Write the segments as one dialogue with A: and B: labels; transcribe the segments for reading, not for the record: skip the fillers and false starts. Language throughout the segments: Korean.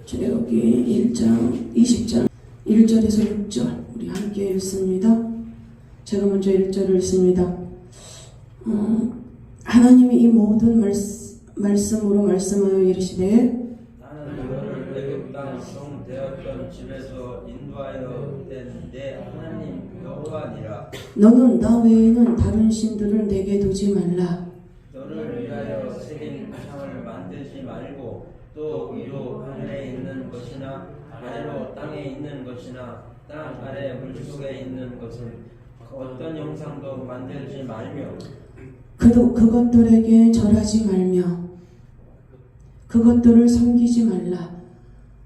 A: 출애굽기 1장 20장 1절에서 6절 우리 함께 읽습니다. 제가 먼저 1절을 읽습니다. 하나님이 이 모든 말씀으로 말씀하여 이르시되
B: 나는 너를 애굽 땅 종되었던 집에서 인도하여 낸 내 하나님 여호와니라.
A: 너는 나 외에는 다른 신들을 내게 두지 말라.
B: 너를 위하여 새긴 우상을 만들지 말고 또 위로 하늘에 있는 것이나 아래로 땅에 있는 것이나 땅 아래 물속에 있는 것은 어떤 형상도 만들지 말며
A: 그것들에게 절하지 말며 그것들을 섬기지 말라.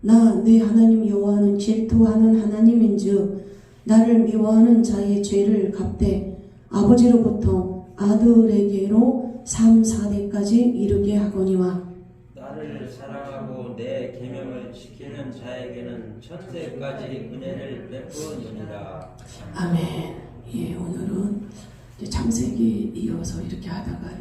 A: 나 내 하나님 여호와는 질투하는 하나님인즉 나를 미워하는 자의 죄를 갚되 아버지로부터 아들에게로 3, 4대까지 이르게 하거니와
B: 나를 사랑하고 내 계명을 지키는 자에게는 천대까지 은혜를 베푸느니라.
A: 아멘. 예, 오늘은 이제 창세기 이어서 이렇게 하다가요.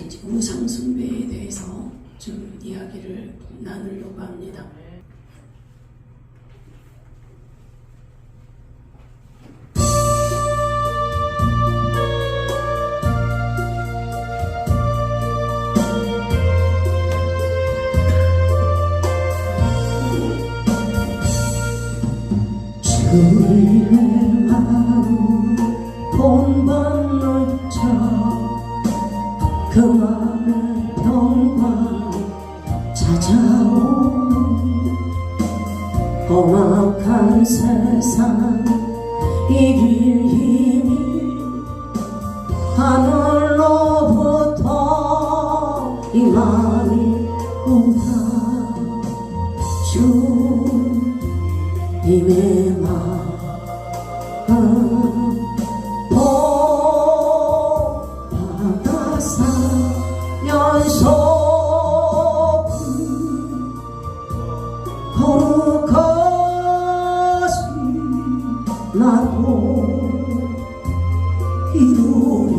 A: 이제 우상 숭배에 대해서 좀 이야기를 나누려고 합니다. 주의 마음 본받는 자그 마음의 평강 찾아오는 험악한 세상 이길 힘이 하늘로부터 임함이 오다. 주님의 마음 보아사 연속 거룩하시 나도 이루리.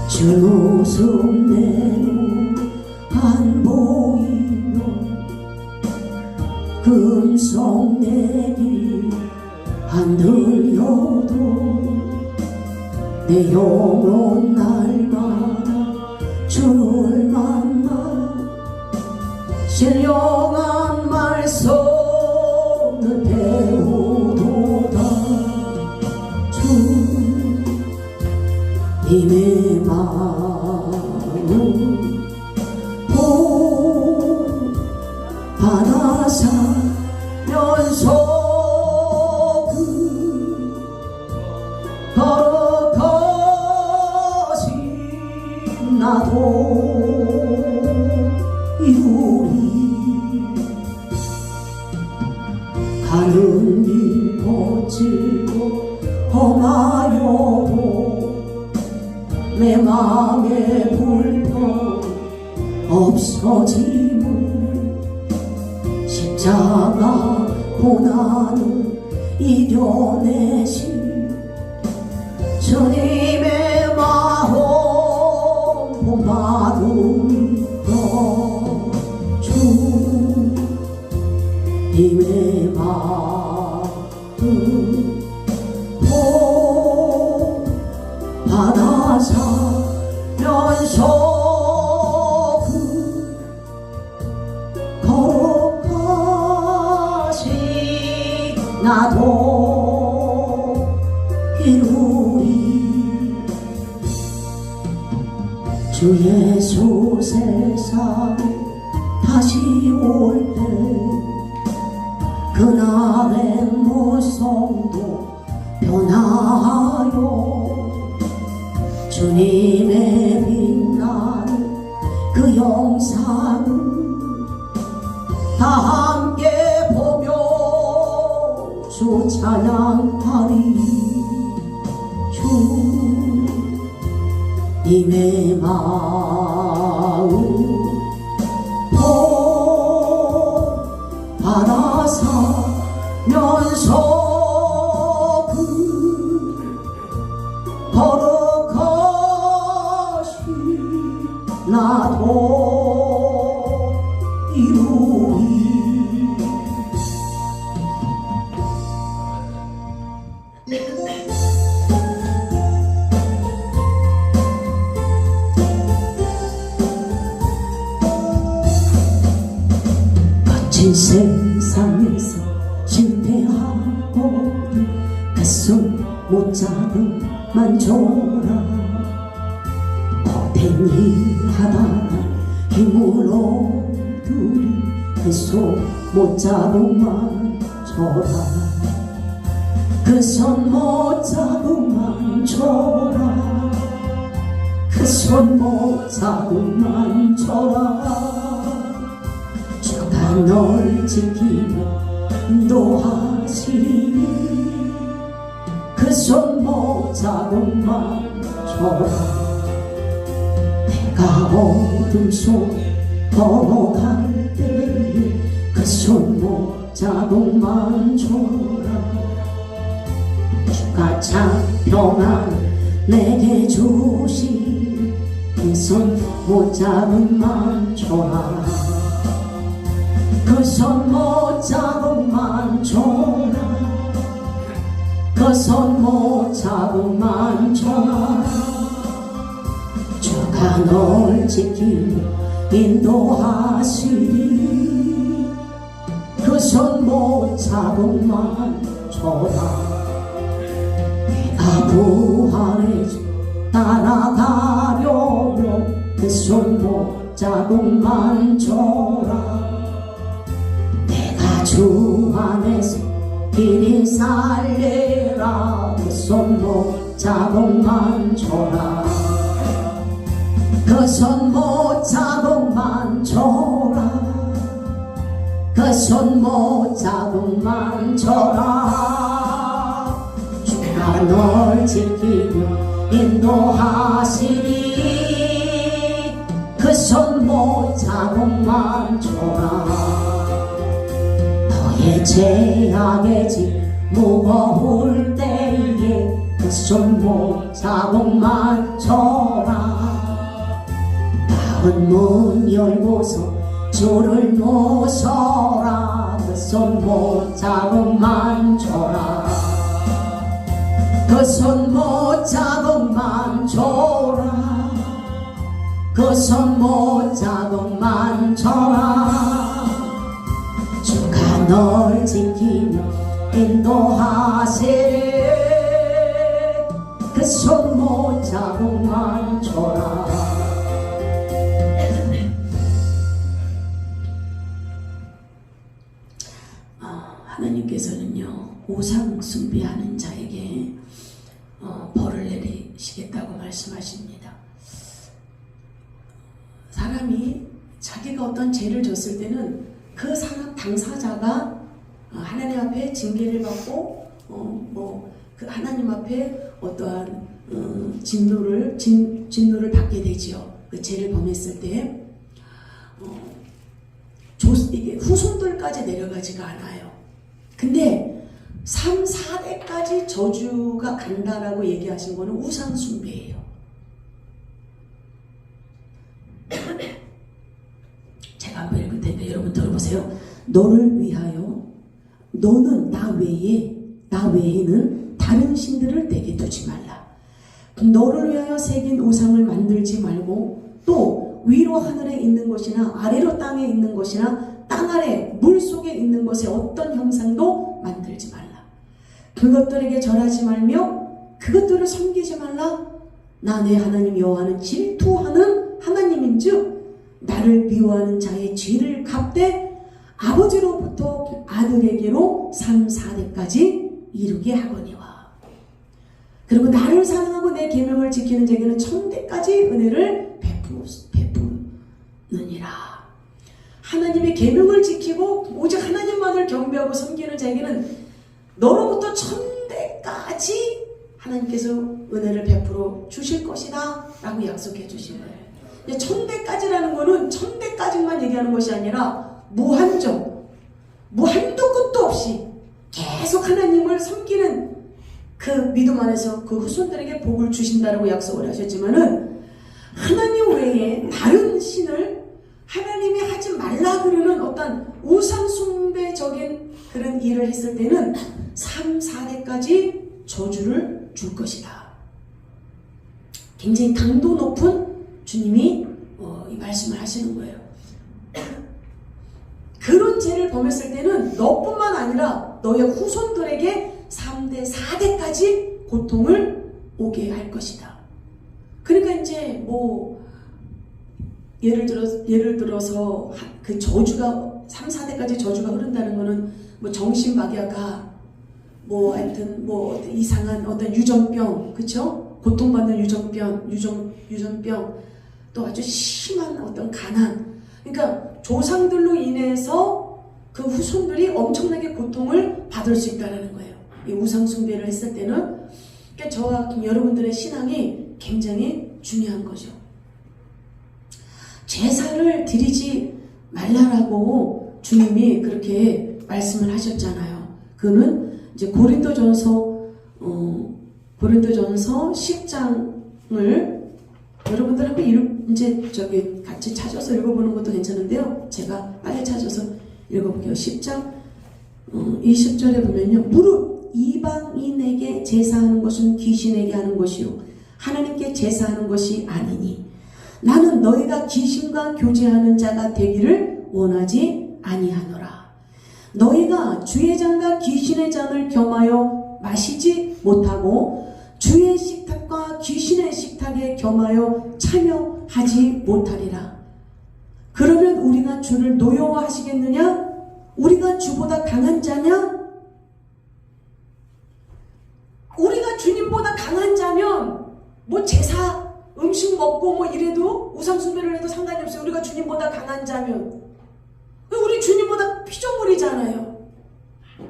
A: 주 모습 내로 안 보이며 금속 내기 안 들려도 내 영혼 날마다 주를 만나 신령한 말씀을 배우도다. 주님의 마음 받아서 연속 거룩하신 나도 이루리. 가는 길 거칠고 험하여도 내 맘에 불평 없어짐을 십자가 고난을 이겨내신 주님의 마음 본받으리라. 주님의 마음 본받아서 연속 나도 이루리. 주 예수 세상에 다시 올 때 그날의 모성도 변하여 주님의 빛나는 그 영상을 다 함께 보며 주 찬양하리. 주님의 마음 받아서 연속 거룩하신 나도 이루리. 거친 세상에서 실패하고 가슴 못 잡은 만져라. 고탱이 하다가 힘을 얻으리. 그 손 못 잡은 만져라. 그 손 못 잡은 만져라. 그 손 못 잡은 만져라. 주가 널 지키며 인도하시리. 그 손 못 잡은 만져라. 내가 어둠 속 걸어갈 때에 그 손 못 잡은 만져라. 주가 찬평안 내게 주시. 그 손 못 잡은 만져라. 그 손 못 잡은 만져라. 그 손 못 잡은 만져라. 주가 널 지키며 인도하시리. 그 손 못 잡은 만져라. 내가 부활해져 따라가려면 그 손 못 잡은 만져라. 내가 주 안에서 길이 살리라. 그 손 못 잡은 만져라. 그 손 못 잡은 만져라. 그 손 못 잡은 만져라. 주가 널 지키며 인도하시리. 그 손 못 잡은 만져라. 너의 죄악의 짐 무거울 때에 그 손 못 잡은 만져라. 나은 문 열고서 주를 모셔라. 그 손 못 잡은 만져라. 그 손 못 잡은 만져라. 그 손 못 잡은 만져라. 주가 널 지키며 인도하시리. 그 손 못 잡은 만져라. 하나님께서는요, 우상 숭배하는 자에게 벌을 내리시겠다고 말씀하십니다. 사람이 자기가 어떤 죄를 졌을 때는 그 사람 당사자가 하나님 앞에 징계를 받고 그 하나님 앞에 어떠한 진노를 받게 되지요. 그 죄를 범했을 때 이게 후손들까지 내려가지가 않아요. 근데 3, 4대까지 저주가 간다라고 얘기하신 거는 우상 숭배예요. 제가 한번 읽을 텐데 여러분 들어보세요. 너를 위하여 너는 나 외에는 다른 신들을 내게 두지 말라. 너를 위하여 새긴 우상을 만들지 말고 또 위로 하늘에 있는 것이나 아래로 땅에 있는 것이나 땅 아래 물 속에 있는 것에 어떤 형상도 만들지 말라. 그것들에게 절하지 말며 그것들을 섬기지 말라. 나 내 하나님 여호와는 질투하는 하나님인즉 나를 미워하는 자의 죄를 갚되 아버지로부터 아들에게로 3, 4대까지 이르게 하거니와. 그리고 나를 사랑하고 내 계명을 지키는 자에게는 1000대까지 은혜를 베푸느니라. 하나님의 계명을 지키고 오직 하나님만을 경배하고 섬기는 자에게는 너로부터 1000대까지 하나님께서 은혜를 베풀어 주실 것이다 라고 약속해 주신 거예요. 1000대까지라는 거는 1000대까지만 얘기하는 것이 아니라 무한정, 무한도 끝도 없이 계속 하나님을 섬기는 그 믿음 안에서 그 후손들에게 복을 주신다라고 약속을 하셨지만은 하나님 외에 외에 다른 신을 하나님이 하지 말라 그러는 어떤 우상숭배적인 그런 일을 했을 때는 3, 4대까지 저주를 줄 것이다. 굉장히 강도 높은 주님이 이 말씀을 하시는 거예요. 그런 죄를 범했을 때는 너뿐만 아니라 너의 후손들에게 3대, 4대까지 고통을 오게 할 것이다. 그러니까 이제 뭐 예를 들어서 그 저주가 3, 4대까지 저주가 흐른다는 거는 뭐 정신박약아, 뭐 하여튼 뭐 이상한 어떤 유전병, 그쵸? 고통받는 유전병, 또 아주 심한 어떤 가난. 그러니까 조상들로 인해서 그 후손들이 엄청나게 고통을 받을 수 있다는 거예요. 이 우상숭배를 했을 때는. 그러니까 저와 여러분들의 신앙이 굉장히 중요한 거죠. 제사를 드리지 말라라고 주님이 그렇게 말씀을 하셨잖아요. 그는 이제 고린도전서 10장을 여러분들 한번 이제 저기 같이 찾아서 읽어보는 것도 괜찮은데요. 제가 빨리 찾아서 읽어볼게요. 10장 20절에 보면요. 무릇 이방인에게 제사하는 것은 귀신에게 하는 것이요 하나님께 제사하는 것이 아니니 나는 너희가 귀신과 교제하는 자가 되기를 원하지 아니하노라. 너희가 주의 잔과 귀신의 잔을 겸하여 마시지 못하고 주의 식탁과 귀신의 식탁에 겸하여 참여하지 못하리라. 그러면 우리가 주를 노여워하시겠느냐? 우리가 주보다 강한 자냐? 우리가 주님보다 강한 자면 뭐 제사 음식 먹고 뭐 이래도 우상숭배를 해도 상관이 없어요. 우리가 주님보다 강한 자면 우리 주님보다 피조물이잖아요.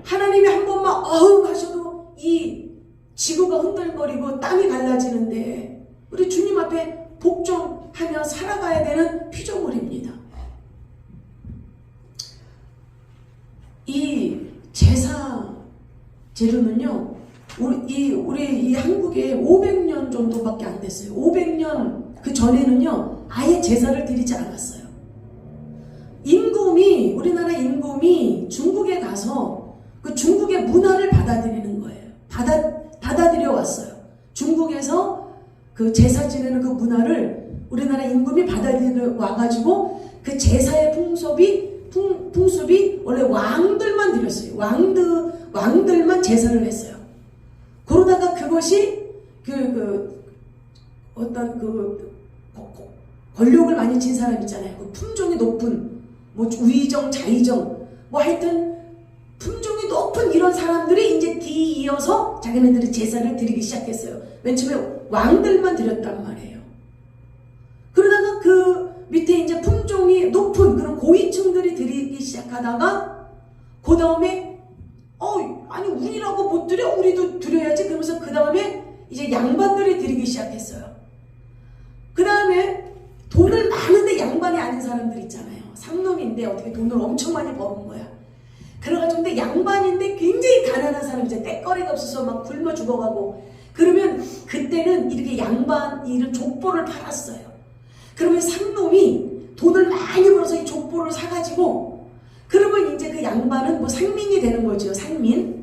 A: 하나님이 한 번만 어흥 하셔도 이 지구가 흔들거리고 땅이 갈라지는데 우리 주님 앞에 복종하며 살아가야 되는 피조물입니다. 이 제사 제도는요, 우리 이 한국에 500년 정도밖에 안 됐어요. 500년 그 전에는요, 아예 제사를 드리지 않았어요. 우리나라 임금이 중국에 가서 그 중국의 문화를 받아들이는 거예요. 받아들여 왔어요. 중국에서 그 제사 지내는 그 문화를 우리나라 임금이 받아들여 와가지고 그 제사의 풍습이 원래 왕들만 드렸어요. 왕들만 제사를 했어요. 그러다가 그것이 어떤 권력을 많이 진 사람 있잖아요. 그 품종이 높은 뭐 위정, 자의정, 뭐 하여튼 품종이 높은 이런 사람들이 이제 뒤이어서 자기네들이 제사를 드리기 시작했어요. 맨 처음에 왕들만 드렸단 말이에요. 그러다가 그 밑에 이제 품종이 높은 그런 고위층들이 드리기 시작하다가 그 다음에 아니 우리라고 못 드려? 우리도 드려야지. 그러면서 그 다음에 이제 양반들이 드리기 시작했어요. 그 다음에 돈을 많은데 양반이 아닌 사람들 있잖아요. 상놈인데 어떻게 돈을 엄청 많이 버는 거야. 그래가지고 근데 양반인데 굉장히 가난한 사람이죠. 떼거리가 없어서 막 굶어 죽어가고. 그러면 그때는 이렇게 이런 족보를 팔았어요. 그러면 상놈이 돈을 많이 벌어서 이 족보를 사가지고 그러면 이제 그 양반은 뭐 상민이 되는 거죠. 상민.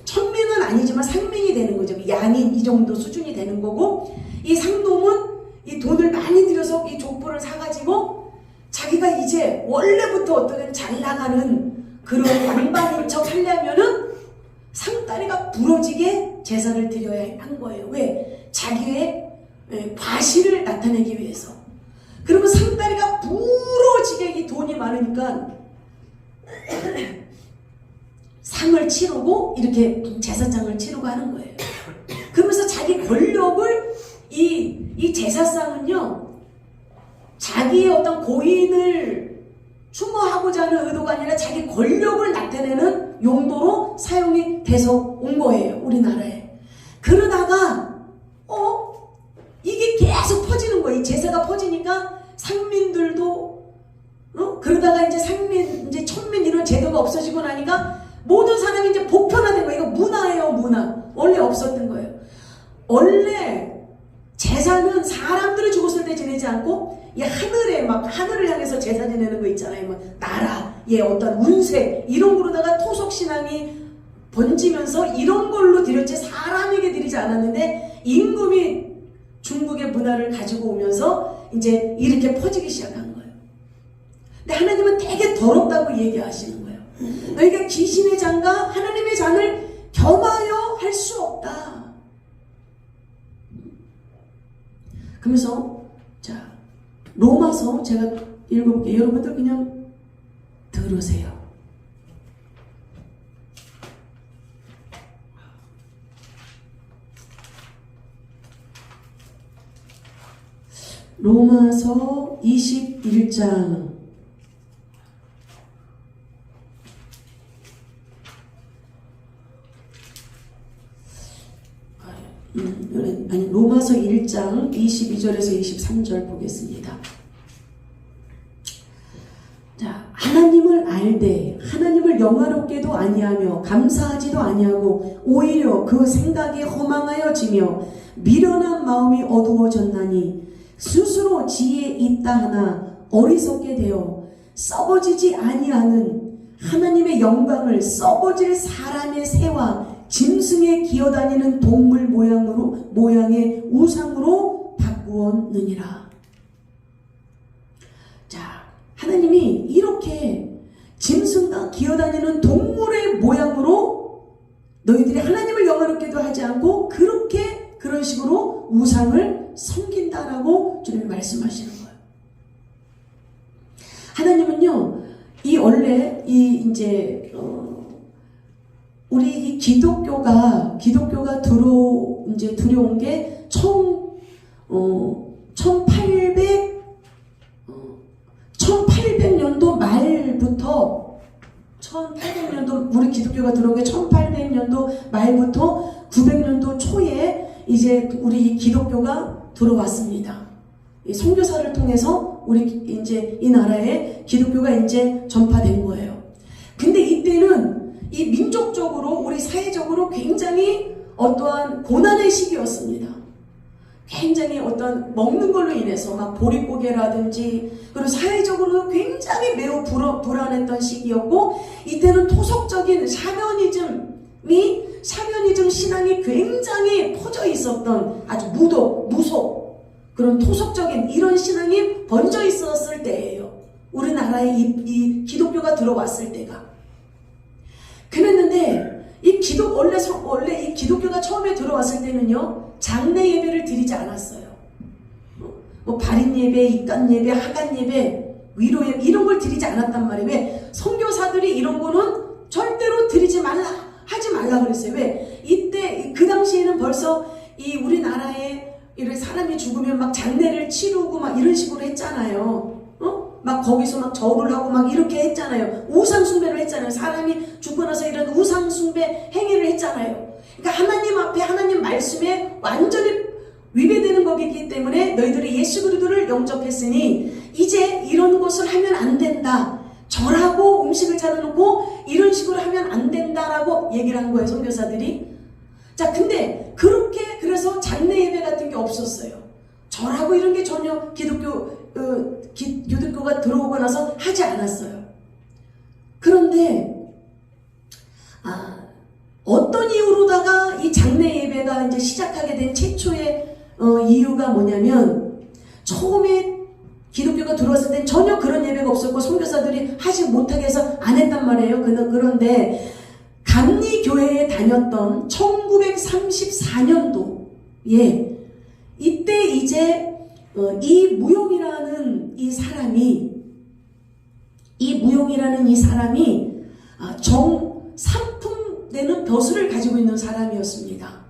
A: 천민은 아니지만 상민이 되는 거죠. 양인 이 정도 수준이 되는 거고, 이 상놈은 이 돈을 많이 들여서 이 족보를 사가지고 자기가 이제 원래부터 어떤 잘 나가는 그런 양반인 척 하려면은 상다리가 부러지게 제사를 드려야 한 거예요. 왜? 자기의 과실을 나타내기 위해서. 그러면 상다리가 부러지게 이 돈이 많으니까 상을 치르고 이렇게 제사장을 치르고 하는 거예요. 그러면서 자기 권력을 이 제사상은요, 자기의 어떤 고인을 추모하고자 하는 의도가 아니라 자기 권력을 나타내는 용도로 사용이 돼서 온 거예요. 우리나라에. 그러다가 이게 계속 퍼지는 거예요. 이 제사가 퍼지니까 상민들도 그러다가 이제 이제 천민 이런 제도가 없어지고 나니까 모든 사람이 이제 보편화된 거예요. 이거 문화예요, 문화. 원래 없었던 거예요. 원래 제사는 사람들이 죽었을 때 지내지 않고 이 하늘에 막 하늘을 향해서 제사 지내는 거 있잖아요. 막 나라의 어떤 운세 이런 거로다가 토속 신앙이 번지면서 이런 걸로 드렸지 사람에게 드리지 않았는데 임금이 중국의 문화를 가지고 오면서 이제 이렇게 퍼지기 시작한 거예요. 근데 하나님은 되게 더럽다고 얘기하시는 거예요. 너희가 귀신의 잔과 하나님의 잔을 겸하여 할 수 없다. 그러면서 자 로마서 제가 읽어볼게요. 여러분들 그냥 들으세요. 로마서 21장 아니 로마서 1장 22절에서 23절 보겠습니다. 자, 하나님을 알되 하나님을 영화롭게도 아니하며 감사하지도 아니하고 오히려 그 생각에 허망하여지며 미련한 마음이 어두워졌나니 스스로 지혜 있다 하나 어리석게 되어 썩어지지 아니하는 하나님의 영광을 썩어질 사람의 새와 짐승에 기어다니는 동물 모양의 우상으로 바꾸었느니라. 자, 하나님이 이렇게 짐승과 기어다니는 동물의 모양으로 너희들이 하나님을 영화롭게도 하지 않고 그런 식으로 우상을 섬긴다라고 주님이 말씀하시는 거예요. 하나님은요, 원래 우리 이 기독교가 들어온 게 1800년도 말부터 1800년도 우리 기독교가 들어온 게 1800년도 말부터 900년도 초에 이제 우리 기독교가 들어왔습니다. 이 선교사를 통해서 우리 이제 이 나라에 기독교가 이제 전파된 거예요. 근데 이때는 이 민족적으로 우리 사회적으로 굉장히 어떠한 고난의 시기였습니다. 굉장히 어떤 먹는 걸로 인해서 막 보릿고개라든지 그리고 사회적으로도 굉장히 매우 불안했던 시기였고 이때는 토속적인 샤머니즘 신앙이 굉장히 퍼져 있었던 아주 무속 그런 토속적인 이런 신앙이 번져 있었을 때예요. 우리나라에 이 기독교가 들어왔을 때가. 그랬는데 원래 이 기독교가 처음에 들어왔을 때는요, 장례 예배를 드리지 않았어요. 뭐 발인 예배, 입간 예배, 하간 예배, 위로 예배 이런 걸 드리지 않았단 말이에요. 왜? 선교사들이 이런 거는 절대로 드리지 말라, 하지 말라 그랬어요. 왜? 이때 그 당시에는 벌써 이 우리나라에 이렇게 사람이 죽으면 막 장례를 치르고 막 이런 식으로 했잖아요. 막 거기서 막 절을 하고 막 이렇게 했잖아요. 우상숭배를 했잖아요. 사람이 죽고 나서 이런 우상숭배 행위를 했잖아요. 그러니까 하나님 앞에 하나님 말씀에 완전히 위배되는 것이기 때문에 너희들이 예수 그리스도를 영접했으니 이제 이런 것을 하면 안 된다. 절하고 음식을 차려놓고 이런 식으로 하면 안 된다라고 얘기를 한 거예요. 선교사들이. 자, 근데 그래서 장례 예배 같은 게 없었어요. 절하고 이런 게 전혀 기독교가 들어오고 나서 하지 않았어요. 그런데 어떤 이유로다가 이 장례 예배가 이제 시작하게 된 최초의 이유가 뭐냐면 처음에 기독교가 들어왔을 땐 전혀 그런 예배가 없었고 선교사들이 하지 못하게 해서 안 했단 말이에요. 그런데 감리교회에 다녔던 1934년도에 이때 이제 이 무용이라는 이 사람이 정삼품 되는 벼슬을 가지고 있는 사람이었습니다.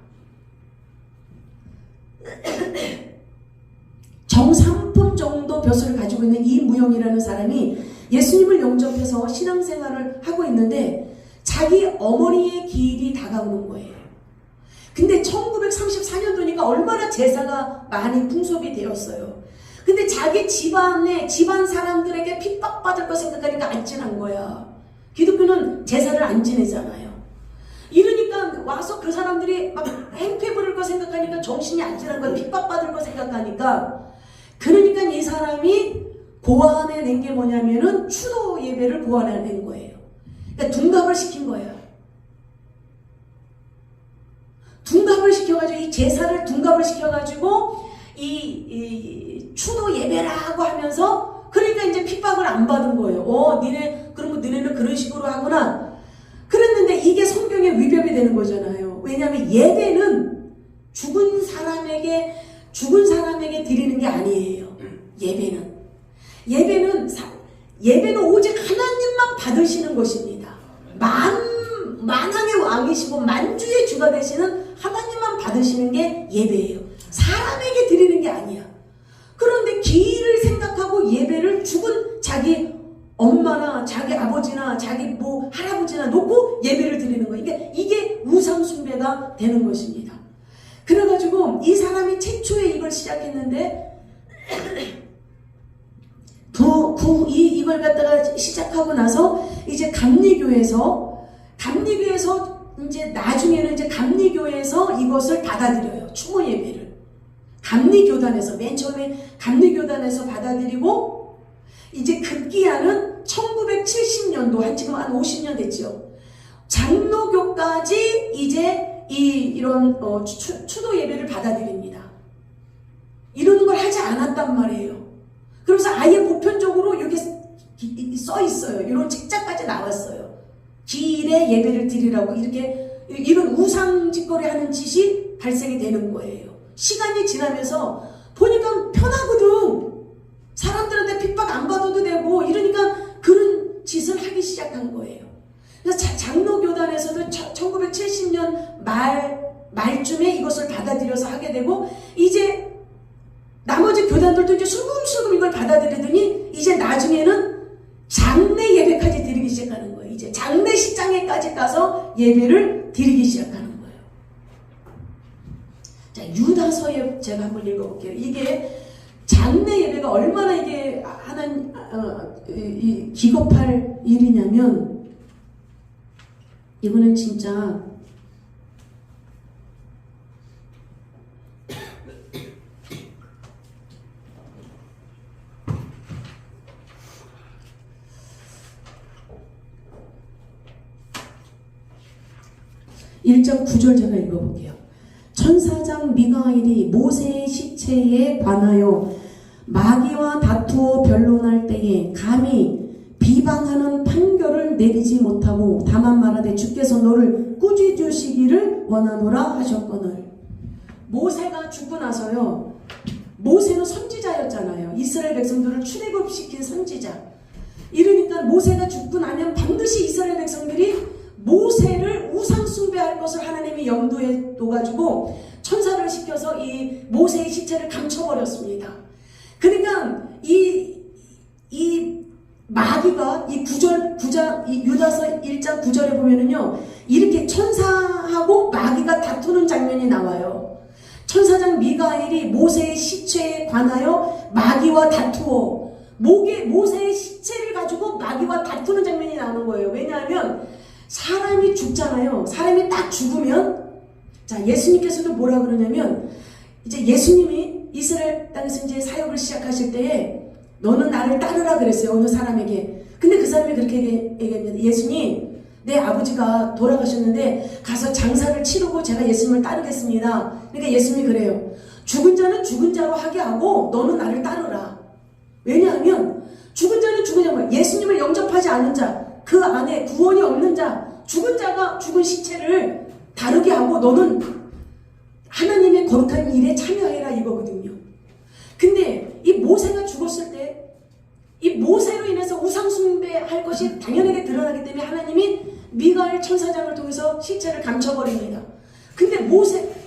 A: 정삼품 정도 벼슬을 가지고 있는 이 무용이라는 사람이 예수님을 영접해서 신앙생활을 하고 있는데 자기 어머니의 기일이 다가오는 거예요. 근데 1934년도니까 얼마나 제사가 많이 풍속이 되었어요. 근데 자기 집안 사람들에게 핍박받을 거 생각하니까 안 지난 거야. 기독교는 제사를 안 지내잖아요. 이러니까 와서 그 사람들이 막 행패 부릴 거 생각하니까 정신이 안전한 거야. 핍박받을 거 생각하니까. 그러니까 이 사람이 고안해낸 게 뭐냐면은 추도 예배를 고안해낸 거예요. 그러니까 둔갑을 시킨 거예요. 둔갑을 시켜가지고 이 제사를 둔갑을 시켜가지고 이 추도 예배라고 하면서 그러니까 이제 핍박을 안 받은 거예요. 니네 그러면 너네는 그런 식으로 하구나. 그랬는데 이게 성경에 위법이 되는 거잖아요. 왜냐하면 예배는 죽은 사람에게 드리는 게 아니에요. 예배는 오직 하나님만 받으시는 것입니다. 만왕의 왕이시고 만주의 주가 되시는 하나님만 받으시는 게 예배예요. 사람에게 드리는 게 아니야. 그런데 기일을 생각하고 예배를 죽은 자기 엄마나 자기 아버지나 자기 할아버지나 놓고 예배를 드리는 거예요. 그러니까 이게 우상 숭배가 되는 것입니다. 그래가지고 이 사람이 최초에 이걸 시작했는데 이걸 갖다가 시작하고 나서 이제 감리교에서 이제 나중에는 이제 감리교에서 이것을 받아들여요. 추모 예배를. 감리교단에서 맨 처음에 감리교단에서 받아들이고 이제 급기야는 1970년도 지금 한 50년 됐죠. 장로교까지 이제 이런 추도 예배를 받아들입니다. 이러는 걸 하지 않았단 말이에요. 그러면서 아예 보편적으로 여기 써 있어요. 이런 책자까지 나왔어요. 기일에 예배를 드리라고 이런 우상짓거리 하는 짓이 발생이 되는 거예요. 시간이 지나면서 보니까 편하거든. 사람들한테 핍박 안 받아도 되고 이러니까 그런 짓을 하기 시작한 거예요. 그래서 장로교단에서도 1970년 말쯤에 이것을 받아들여서 하게 되고 이제 나머지 교단들도 이제 슬금슬금 이걸 받아들이더니 이제 나중에는 장례 예배까지 드리기 시작하는 거예요. 이제 장례식장에까지 가서 예배를 드리기 시작하는 거예요. 자, 유다서에 제가 한번 읽어볼게요. 이게 장례 예배가 얼마나 이게 기겁할 일이냐면 이거는 진짜 1장 9절 제가 읽어볼게요. 천사장 미가엘이 모세의 시체에 관하여 마귀와 다투어 변론할 때에 감히 비방하는 판결을 내리지 못하고 다만 말하되 주께서 너를 꾸짖으시기를 원하노라 하셨거늘. 모세가 죽고 나서요. 모세는 선지자였잖아요. 이스라엘 백성들을 출애굽시킨 선지자. 이러니까 모세가 죽고 나면 반드시 이스라엘 백성들이 모세를 우상 숭배할 것을 하나님이 염두에 둬가지고 천사를 시켜서 이 모세의 시체를 감춰버렸습니다. 그러니까 이 마귀가 이 유다서 1장 9절에 보면은요, 이렇게 천사하고 마귀가 다투는 장면이 나와요. 천사장 미가엘이 모세의 시체에 관하여 마귀와 다투어 모세의 시체를 가지고 마귀와 다투는 장면이 나오는 거예요. 왜냐하면 사람이 죽잖아요. 사람이 딱 죽으면, 자, 예수님께서도 뭐라 그러냐면, 이제 예수님이 이스라엘 땅에서 이제 사역을 시작하실 때에 너는 나를 따르라 그랬어요. 어느 사람에게. 근데 그 사람이 그렇게 얘기합니다. 예수님, 내 아버지가 돌아가셨는데 가서 장사를 치르고 제가 예수님을 따르겠습니다. 그러니까 예수님이 그래요. 죽은 자는 죽은 자로 하게 하고 너는 나를 따르라. 왜냐하면 죽은 자는 죽은 자고 예수님을 영접하지 않은 자, 그 안에 구원이 없는 자, 죽은 자가 죽은 시체를 다루게 하고 너는 하나님의 거룩한 일에 참여해라 이거거든요. 근데 이 모세가 죽었을 때 이 모세로 인해서 우상숭배할 것이 당연하게 드러나기 때문에 하나님이 미가엘 천사장을 통해서 시체를 감춰버립니다. 근데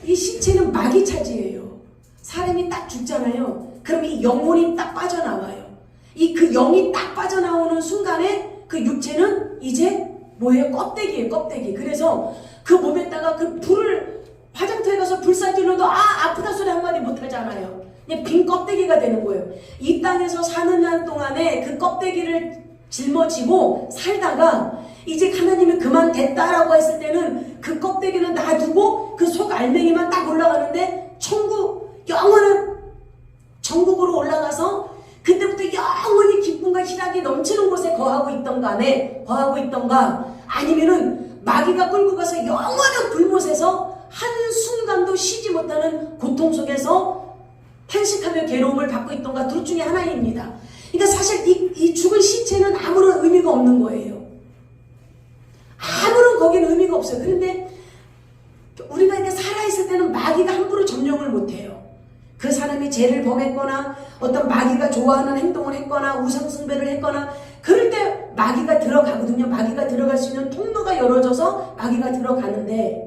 A: 이 시체는 마귀 차지예요. 사람이 딱 죽잖아요. 그럼 이 영혼이 딱 빠져나와요. 그 영이 딱 빠져나오는 순간에 그 육체는 이제 뭐예요? 껍데기예요, 껍데기. 그래서 그 몸에다가 그 불을 화장터에 가서 불사질러도 아프다 소리 한마디 못 하잖아요. 그냥 빈 껍데기가 되는 거예요. 이 땅에서 사는 날 동안에 그 껍데기를 짊어지고 살다가 이제 하나님이 그만 됐다라고 했을 때는 그 껍데기는 놔두고 그 속 알맹이만 딱 올라가는데 영원한 천국으로 올라가서 그때부터 영원히 기쁨과 희락이 넘치는 곳에 거하고 있던가 아니면은 마귀가 끌고 가서 영원한 불못에서 한순간도 쉬지 못하는 고통 속에서 탄식하며 괴로움을 받고 있던가 둘 중에 하나입니다. 그러니까 사실 이 죽은 시체는 아무런 의미가 없는 거예요. 아무런 거기는 의미가 없어요. 그런데 우리가 이렇게 살아있을 때는 마귀가 함부로 점령을 못해요. 그 사람이 죄를 범했거나 어떤 마귀가 좋아하는 행동을 했거나 우상숭배를 했거나 그럴 때 마귀가 들어가거든요. 마귀가 들어갈 수 있는 통로가 열어져서 마귀가 들어가는데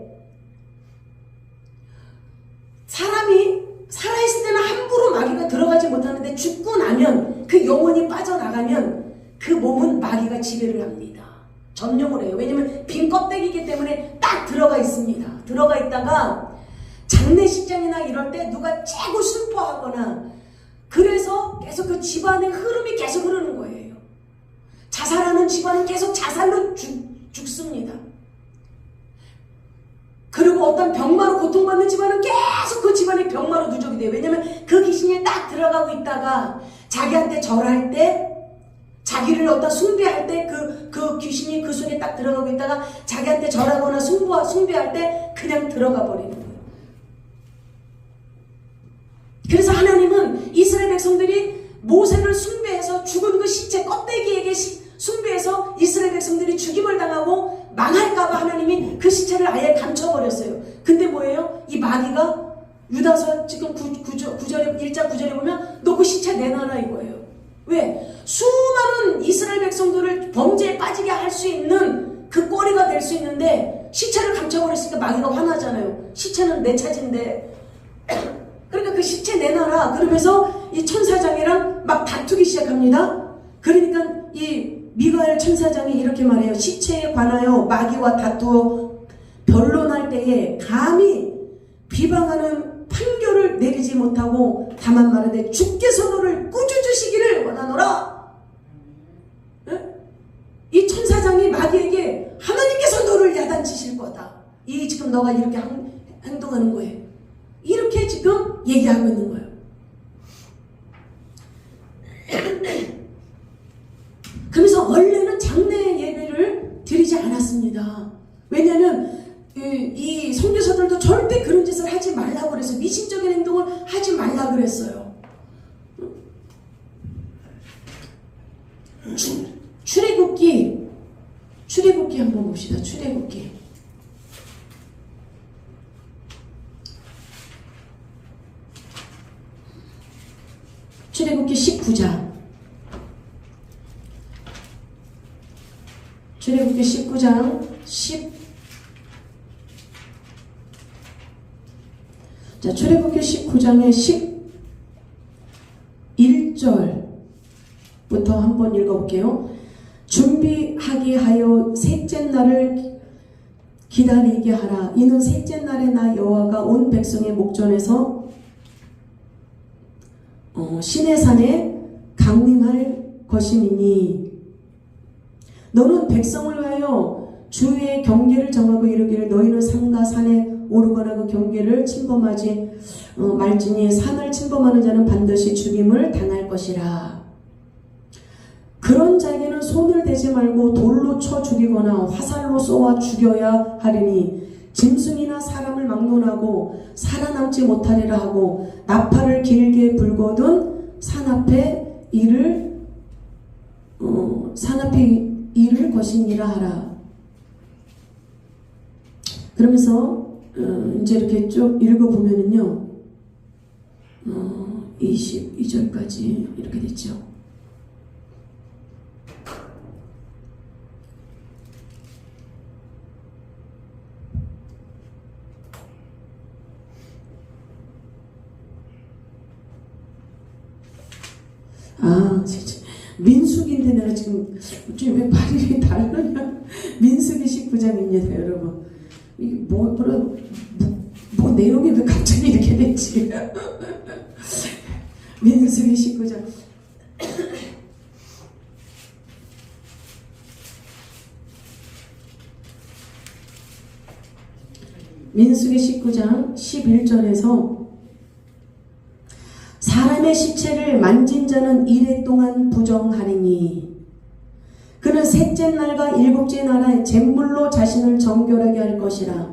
A: 사람이 살아있을 때는 함부로 마귀가 들어가지 못하는데 죽고 나면 그 영혼이 빠져나가면 그 몸은 마귀가 지배를 합니다. 점령을 해요. 왜냐면 빈 껍데기이기 때문에 딱 들어가 있습니다. 들어가 있다가 장례식장이나 이럴 때 누가 최고 슬퍼하거나 그래서 계속 그 집안의 흐름이 계속 흐르는 거예요. 자살하는 집안은 계속 자살로 죽습니다. 그리고 어떤 병마로 고통받는 집안은 계속 그 집안이 병마로 누적이 돼요. 왜냐면 그 귀신이 딱 들어가고 있다가 자기한테 절할 때 자기를 어떤 숭배할 때 그 귀신이 그 속에 딱 들어가고 있다가 자기한테 절하거나 숭배할 때 그냥 들어가 버리는 거예요. 그래서 하나님은 이스라엘 백성들이 모세를 숭배해서 죽은 그 시체 껍데기에게 숭배해서 이스라엘 백성들이 죽임을 당하고 망할까봐 하나님이 그 시체를 아예 감춰버렸어요. 근데 뭐예요? 이 마귀가 유다서 지금 1장 9절에 보면 너 그 시체 내놔라 이거예요. 왜? 수많은 이스라엘 백성들을 범죄에 빠지게 할 수 있는 그 꼬리가 될 수 있는데 시체를 감춰버렸으니까 마귀가 화나잖아요. 시체는 내 차지인데 그러니까 그 시체 내놔라 그러면서 이 천사장이랑 막 다투기 시작합니다. 그러니까 이 미가엘 천사장이 이렇게 말해요. 시체에 관하여 마귀와 다투어 변론할 때에 감히 비방하는 판결을 내리지 못하고 다만 말하되 주께서 너를 꾸짖으시기를 원하노라. 이 천사장이 마귀에게 하나님께서 너를 야단치실 거다. 이 지금 너가 이렇게 행동하는 거예요. 이렇게 지금 얘기하고 있는 거예요. 그래서 원래는 장례 예배를 드리지 않았습니다. 왜냐하면 이 선교사들도 절대 그런 짓을 하지 말라고 그랬어요. 미신적인 행동을 하지 말라고 그랬어요. 출애굽기 한번 봅시다. 출애굽기 출애굽기 19장 출애굽기 19장 10 자, 출애굽기 19장의 11절부터 한번 읽어볼게요. 준비하게 하여 셋째 날을 기다리게 하라. 이는 셋째 날에 나 여호와가 온 백성의 목전에서 시내산에 강림할 것이니 너는 백성을 위하여 주의 경계를 정하고 이르기를 너희는 산과 산에 오르거나 그 경계를 침범하지 말지니 산을 침범하는 자는 반드시 죽임을 당할 것이라. 그런 자에게는 손을 대지 말고 돌로 쳐 죽이거나 화살로 쏘아 죽여야 하리니 짐승이나 사람을 막론하고 살아남지 못하리라 하고 나팔을 길게 불거든 산 앞에 이를 것이니라 하라. 그러면서 이제 이렇게 쭉 읽어보면은요 22절까지 이렇게 됐죠. 진짜 민수기인데 내가 지금 왜 발이 다르냐. 민수기 19장입니다 여러분. 이게 뭐 내용이 왜 갑자기 이렇게 됐지. 민수기 19장 민수기 19장 11절에서 사람의 시체를 만진 자는 이래 동안 부정하리니 그는 셋째 날과 일곱째 날에 잿물로 자신을 정결하게 할 것이라.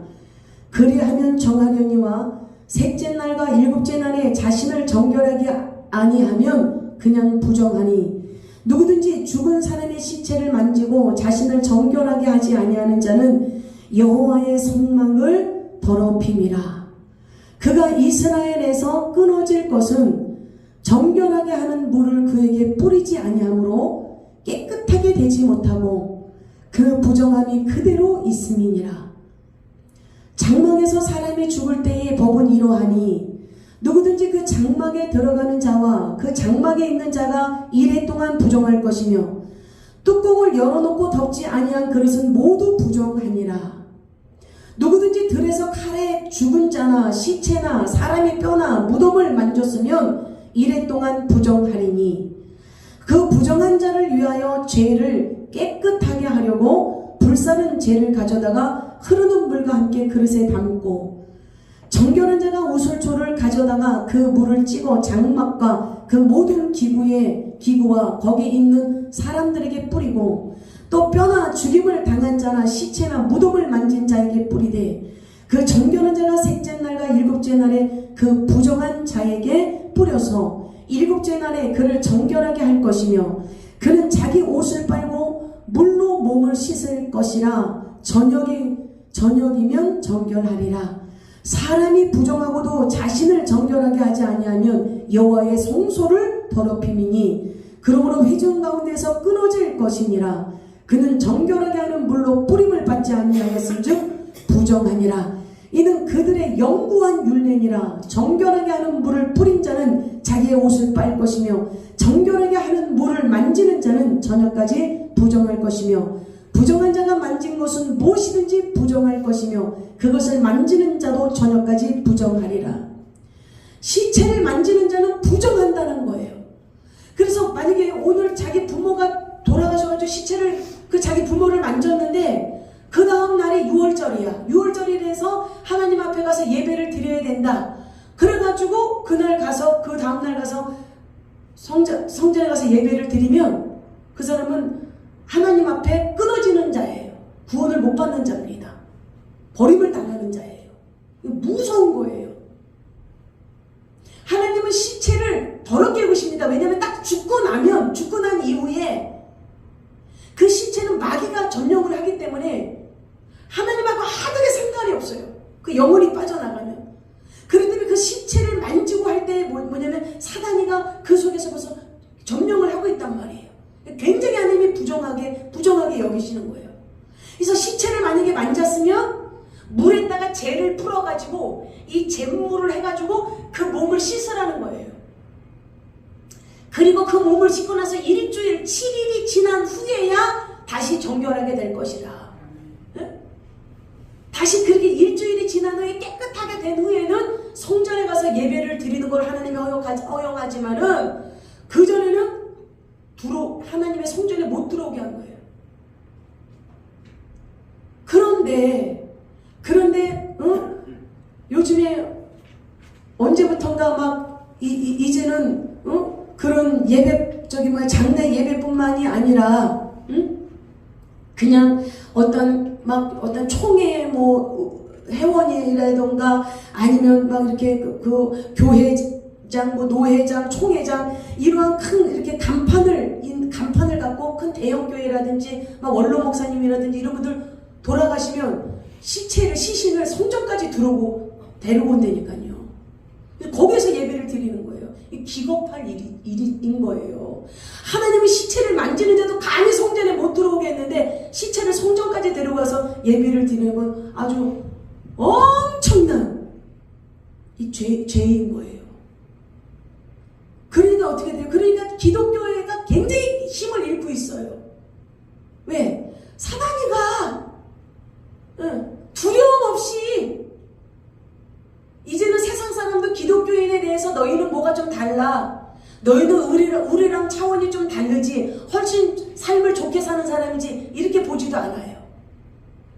A: 그리하면 정하려니와 셋째 날과 일곱째 날에 자신을 정결하게 아니하면 그냥 부정하니 누구든지 죽은 사람의 시체를 만지고 자신을 정결하게 하지 아니하는 자는 여호와의 성막을 더럽힘이라. 그가 이스라엘에서 끊어질 것은 정결하게 하는 물을 그에게 뿌리지 아니하므로 깨끗하게 되지 못하고 그 부정함이 그대로 있음이니라. 장막에서 사람이 죽을 때의 법은 이러하니 누구든지 그 장막에 들어가는 자와 그 장막에 있는 자가 이래 동안 부정할 것이며 뚜껑을 열어놓고 덮지 아니한 그릇은 모두 부정하니라. 누구든지 들에서 칼에 죽은 자나 시체나 사람의 뼈나 무덤을 만졌으면 이래 동안 부정하리니 그 부정한 자를 위하여 죄를 깨끗하게 하려고 불사른 재를 가져다가 흐르는 물과 함께 그릇에 담고 정결한 자가 우슬초를 가져다가 그 물을 찍어 장막과 그 모든 기구와 거기 있는 사람들에게 뿌리고 또 뼈나 죽임을 당한 자나 시체나 무덤을 만진 자에게 뿌리되 그 정결한 자가 셋째 날과 일곱째 날에 그 부정한 자에게 뿌려서 일곱째 날에 그를 정결하게 할 것이며 그는 자기 옷을 빨고 물로 몸을 씻을 것이라. 저녁이면 정결하리라. 사람이 부정하고도 자신을 정결하게 하지 아니하면 여호와의 성소를 더럽힘이니 그러므로 회중 가운데서 끊어질 것이니라. 그는 정결하게 하는 물로 뿌림을 받지 아니하였은즉 부정하니라. 이는 그들의 영구한 율례니라. 정결하게 하는 물을 뿌린 자는 자기의 옷을 빨 것이며 정결하게 하는 물을 만지는 자는 저녁까지 부정할 것이며 부정한 자가 만진 것은 무엇이든지 부정할 것이며 그것을 만지는 자도 저녁까지 부정하리라. 시체를 만지는 자는 부정한다는 거예요. 그래서 만약에 오늘 자기 부모가 돌아가셔가지고 시체를 자기 부모를 만졌는데 그 다음 날이 6월절이야. 6월절이라서 하나님 앞에 가서 예배를 드려야 된다. 그래가지고 그날 가서 그 다음 날 가서 성전에 가서 예배를 드리면 그 사람은 하나님 앞에 끊어지는 자예요. 구원을 못 받는 자입니다. 버림을 당하는 자예요. 무서운 거예요. 하나님은 시체를 더럽게 보십니다. 왜냐하면 딱 죽고 난 이후에 그 시체는 마귀가 점령을 하기 때문에 하나님하고 하늘에 상관이 없어요. 그 영혼이 빠져나가면. 그렇기 때문에 그 시체를 만지고 할 때 뭐냐면 사단이가 그 속에서 벌써 점령을 하고 있단 말이에요. 굉장히 하나님이 부정하게 여기시는 거예요. 그래서 시체를 만약에 만졌으면 물에다가 재를 풀어가지고 이 잿물을 해가지고 그 몸을 씻으라는 거예요. 그리고 그 몸을 씻고 나서 일주일 7일이 지난 후에야 다시 정결하게 될 것이다. 다시 그렇게 일주일이 지난 후에 깨끗하게 된 후에는 성전에 가서 예배를 드리는 걸 하나님이 허용하지만은 그 전에는 하나님의 성전에 못 들어오게 한 거예요. 그런데 요즘에 언제부턴가 막 이제는 그런 장례 예배뿐만이 아니라 그냥 어떤 총회 회원이라던가 아니면 막 이렇게 그 교회장 노회장 총회장 이러한 큰 이렇게 간판을 갖고 큰 대형 교회라든지 막 원로 목사님이라든지 이런 분들 돌아가시면 시신을 성전까지 데리고 온다니까요. 거기에서 예배를 드리는 거예요. 기겁할 일인 거예요. 하나님은 시체를 만지는 데도 감히 성전에 못 들어오게 했는데 시체를 성전까지 데려가서 예배를 드리는 건 아주 엄청난 죄인 거예요. 그러니까 어떻게 돼요? 그러니까 기독교회가 굉장히 힘을 잃고 있어요. 왜? 사단이가 두려움 없이 이제는 세상 사람도 기독교인에 대해서 너희는 뭐가 좀 달라. 너희는 우리랑 차원이 좀 다르지. 훨씬 삶을 좋게 사는 사람이지. 이렇게 보지도 않아요.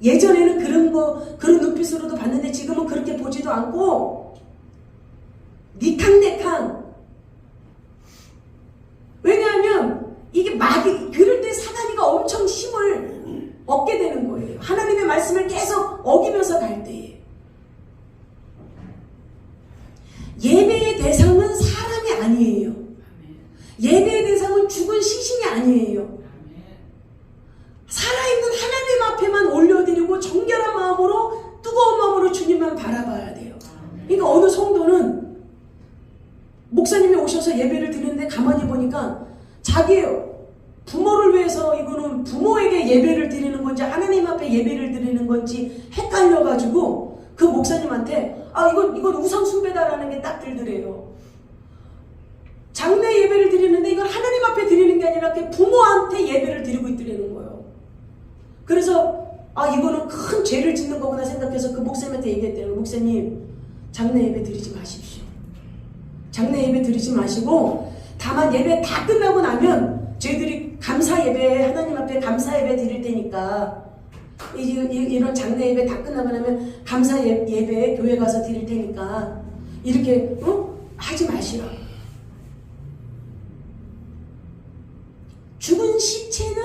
A: 예전에는 그런 눈빛으로도 봤는데 지금은 그렇게 보지도 않고 니캉네캉. 왜냐하면 이게 그럴 때 사단이가 엄청 힘을 얻게 되는 거예요. 하나님의 말씀을 계속 어기면서 갈 때에. 예배의 대상은 사람이 아니에요. 예배의 대상은 죽은 시신이 아니에요. 살아있는 하나님 앞에만 올려드리고 정결한 마음으로, 뜨거운 마음으로 주님만 바라봐야 돼요. 그러니까 어느 성도는 목사님이 오셔서 예배를 드리는데 가만히 보니까 자기 부모를 위해서, 이거는 부모에게 예배를 드리는 건지 하나님 앞에 예배를 드리는 건지 헷갈려가지고 그 목사님한테 이건 우상 숭배다라는 게 딱 들더래요. 장례 예배를 드리는데 이건 하나님 앞에 드리는 게 아니라 부모한테 예배를 드리고 있더라는 거예요. 그래서 이거는 큰 죄를 짓는 거구나 생각해서 그 목사님한테 얘기했대요. 목사님, 장례 예배 드리지 마십시오. 장례 예배 드리지 마시고 다만 예배 다 끝나고 나면 저희들이 감사 예배, 하나님 앞에 감사 예배 드릴 테니까 이런 장례 예배 다 끝나고 나면 감사 예배 교회 가서 드릴 테니까 이렇게 하지 마시라. 죽은 시체는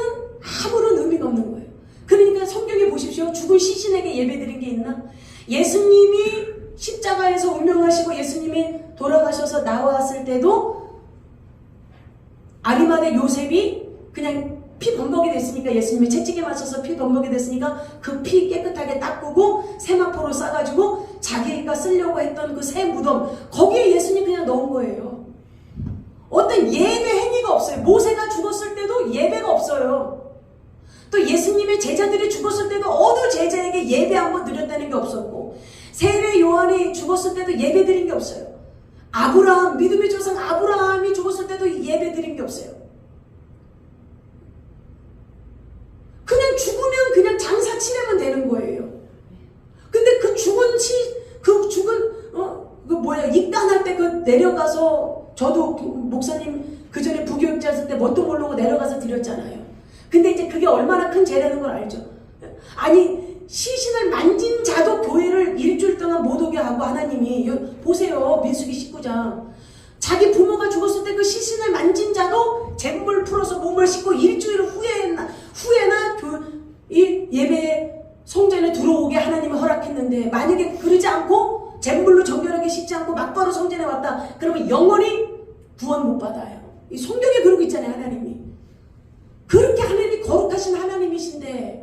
A: 아무런 의미가 없는 거예요. 그러니까 성경에 보십시오. 죽은 시신에게 예배드린 게 있나? 예수님이 십자가에서 운명하시고 예수님이 돌아가셔서 나왔을 때도 아리마대 요셉이 그냥 피 범벅이 됐으니까, 예수님이 채찍에 맞춰서 피 범벅이 됐으니까 그 피 깨끗하게 닦고 세마포로 싸가지고 자기가 쓰려고 했던 그 새 무덤, 거기에 예수님 그냥 넣은 거예요. 어떤 예배 행위가 없어요. 모세가 죽었을 때도 예배가 없어요. 또 예수님의 제자들이 죽었을 때도 어느 제자에게 예배 한번 드렸다는 게 없었고, 세례 요한이 죽었을 때도 예배 드린 게 없어요. 아브라함, 믿음의 조상 아브라함이 죽었을 때도 예배 드린 게 없어요. 그냥 죽으면 그냥 장사 치르면 되는 거예요. 근데 그 죽은 입간할 때 내려가서, 저도 목사님 그 전에 부교육자였을 때 뭣도 모르고 내려가서 드렸잖아요. 근데 이제 그게 얼마나 큰 죄라는 걸 알죠. 아니, 시신을 만진 자도 교회를 일주일 동안 못 오게 하고, 하나님이 보세요. 민수기 19장. 자기 부모가 죽었을 때 그 시신을 만진 자도 잿물 풀어서 몸을 씻고 일주일 후에나 이 예배 성전에 들어오게 하나님이 허락했는데, 만약에 그러지 않고 잿물로 정결하게 씻지 않고 막바로 성전에 왔다 그러면 영원히 구원 못 받아요. 이 성경에 그러고 있잖아요. 하나님이 그렇게 하나님이 거룩하신 하나님이신데,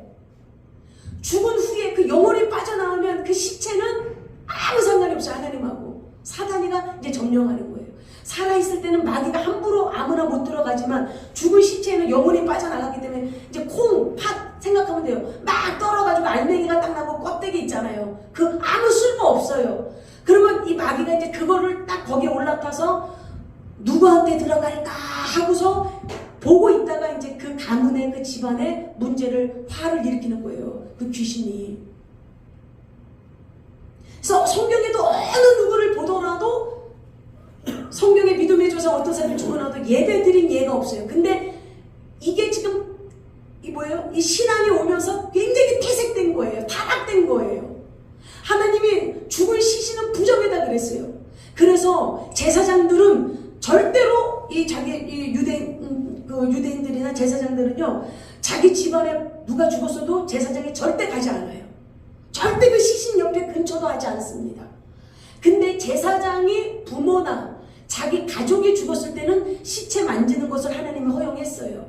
A: 죽은 후에 그 영혼이 빠져나오면 그 시체는 아무 상관이 없어요. 하나님하고 사단이가 이제 점령하는 거예요. 살아있을 때는 마귀가 함부로 아무나 못 들어가지만 죽은 시체는 영혼이 빠져나가기 때문에 이제 콩, 팥 생각하면 돼요. 막 떨어가지고 알맹이가 딱 나고 껍데기 있잖아요. 그 아무 쓸모 없어요. 그러면 이 마귀가 이제 그거를 딱 거기에 올라타서 누구한테 들어갈까 하고서 보고 있다가 이제 그 가문의 그 집안에 문제를, 화를 일으키는 거예요. 그 귀신이. 그래서 성경에도 어느 누구를 보더라도, 성경의 믿음의 조상 어떤 사람이 죽어나도 예배 드린 예가 없어요. 근데 이게 지금 이 신앙이 오면서 굉장히 퇴색된 거예요. 타락된 거예요. 하나님이 죽은 시신은 부정이다 그랬어요. 그래서 제사장들은 절대로 유대인들이나 제사장들은요, 자기 집안에 누가 죽었어도 제사장이 절대 가지 않아요. 절대 그 시신 옆에 근처도 하지 않습니다. 근데 제사장이 부모나 자기 가족이 죽었을 때는 시체 만지는 것을 하나님이 허용했어요.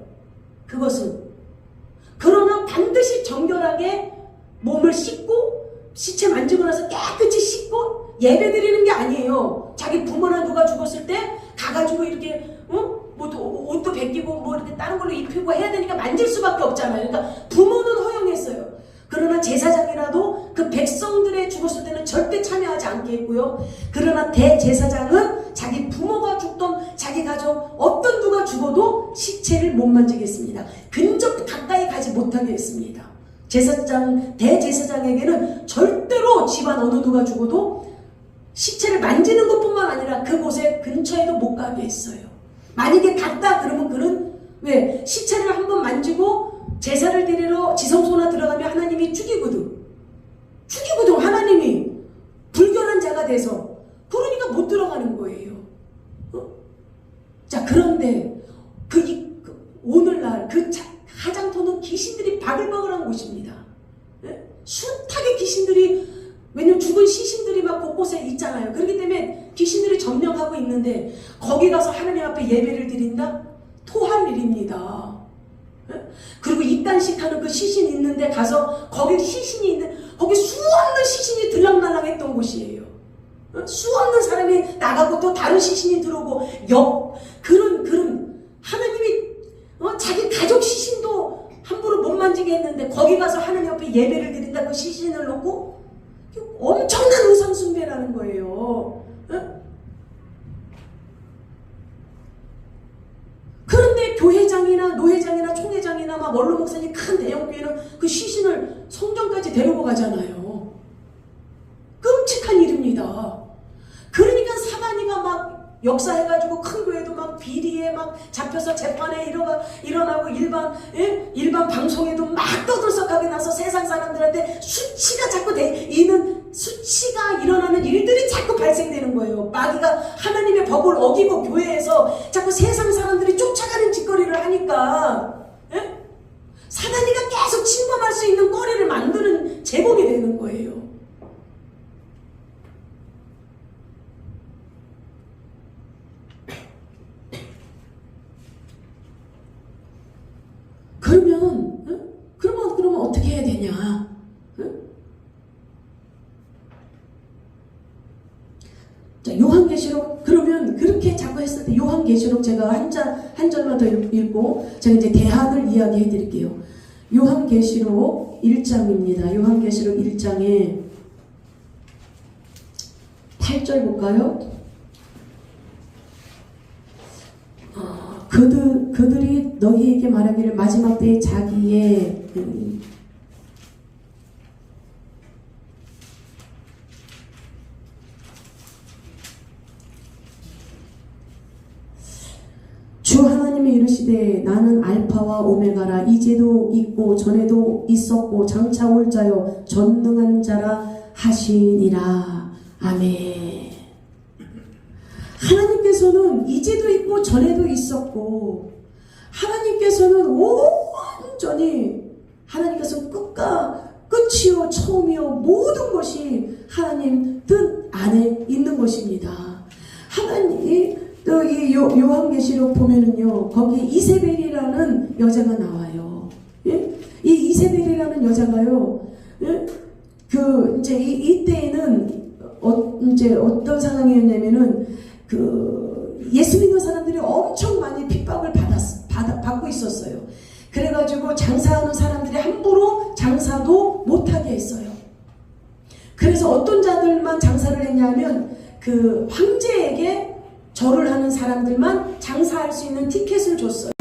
A: 그것은. 그러나 반드시 정결하게 몸을 씻고 시체 만지고 나서 깨끗이 씻고 예배 드리는 게 아니에요. 자기 부모나 누가 죽었을 때 가가지고 이렇게 옷도 벗기고 이렇게 다른 걸로 입히고 해야 되니까 만질 수밖에 없잖아요. 그러니까 부모는 허용했어요. 그러나 제사장이라도 그 백성들의 죽었을 때는 절대 참여하지 않게 했고요. 그러나 대제사장은 자기 부모가 죽던 자기 가족 어떤 누가 죽어도 시체를 못 만지게 했습니다. 근접 가까이 가지 못하게 했습니다. 대제사장에게는 절대로 집안 어느 누가 죽어도 시체를 만지는 것뿐만 아니라 그곳에 근처에도 못 가게 했어요. 만약에 갔다 그러면 그는 왜? 시체를 한번 만지고 제사를 드리러 지성소나 들어가면 하나님이 죽이거든. 죽이거든 하나님이 불결한 자가 돼서. 그러니까 못 들어가는 거예요. 자, 그런데 오늘날 그 하장터는 귀신들이 바글바글한 곳입니다. 숱하게 귀신들이, 왜냐면 죽은 시신들이 막 곳곳에 있잖아요. 그렇기 때문에 귀신들이 점령하고 있는데 거기 가서 하나님 앞에 예배를 드린다? 토할 일입니다. 그리고 입단식하는 그 시신 있는데 가서 거기 시신이 있는, 거기 수없는 시신이 들락날락했던 곳이에요. 수없는 사람이 나가고 또 다른 시신이 들어오고 그런 하나님이 자기 가족 시신도 함부로 못 만지게 했는데 거기 가서 하나님 앞에 예배를 드린다, 그 시신을 놓고. 엄청난 우상숭배라는 거예요. 그런데 교회장이나 노회장이나 총회장이나 막 원로 목사님 큰 대형교회는 그 시신을 성전까지 데리고 가잖아요. 끔찍한 일입니다. 그러니까 사단이가 막 역사해가지고 큰 교회도 막 비리에 막 잡혀서 재판에 일어나고 일반 방송에도 막 떠들썩하게 나서 세상 사람들한테 수치가 일어나는 일들이 자꾸 발생되는 거예요. 마귀가 하나님의 법을 어기고 교회에서 자꾸 세상 사람들이 쫓아가는 짓거리를 하니까 사단이가 계속 침범할 수 있는 거리를 만드는 제공이 되는 거예요. 그러면 어떻게 해야 되냐? 자, 요한계시록, 그러면 그렇게 자꾸 했을 때 요한계시록 제가 한 절만 더 읽고 제가 이제 대안을 이야기해 드릴게요. 요한계시록 1장입니다. 요한계시록 1장에 8절 볼까요? 그들이 너희에게 말하기를 마지막 때에 자기의 주 하나님이 이르시되 나는 알파와 오메가라, 이제도 있고 전에도 있었고 장차 올 자요 전능한 자라 하시니라. 아멘. 하나님께서는 이제도 있고 전에도 있었고, 하나님께서는 온전히, 하나님께서는 끝이요 처음이요 모든 것이 하나님 뜻 안에 있는 것입니다. 하나님, 또 이 요한계시록 보면은요, 거기에 이세벨이라는 여자가 나와요. 예? 이 이세벨이라는 여자가요, 예? 이제 이때에는 이제 어떤 상황이었냐면은 예수 믿는 사람들이 엄청 많이 핍박을 받고 있었어요. 그래가지고 장사하는 사람들이 함부로 장사도 못하게 했어요. 그래서 어떤 자들만 장사를 했냐면 그 황제에게 절을 하는 사람들만 장사할 수 있는 티켓을 줬어요.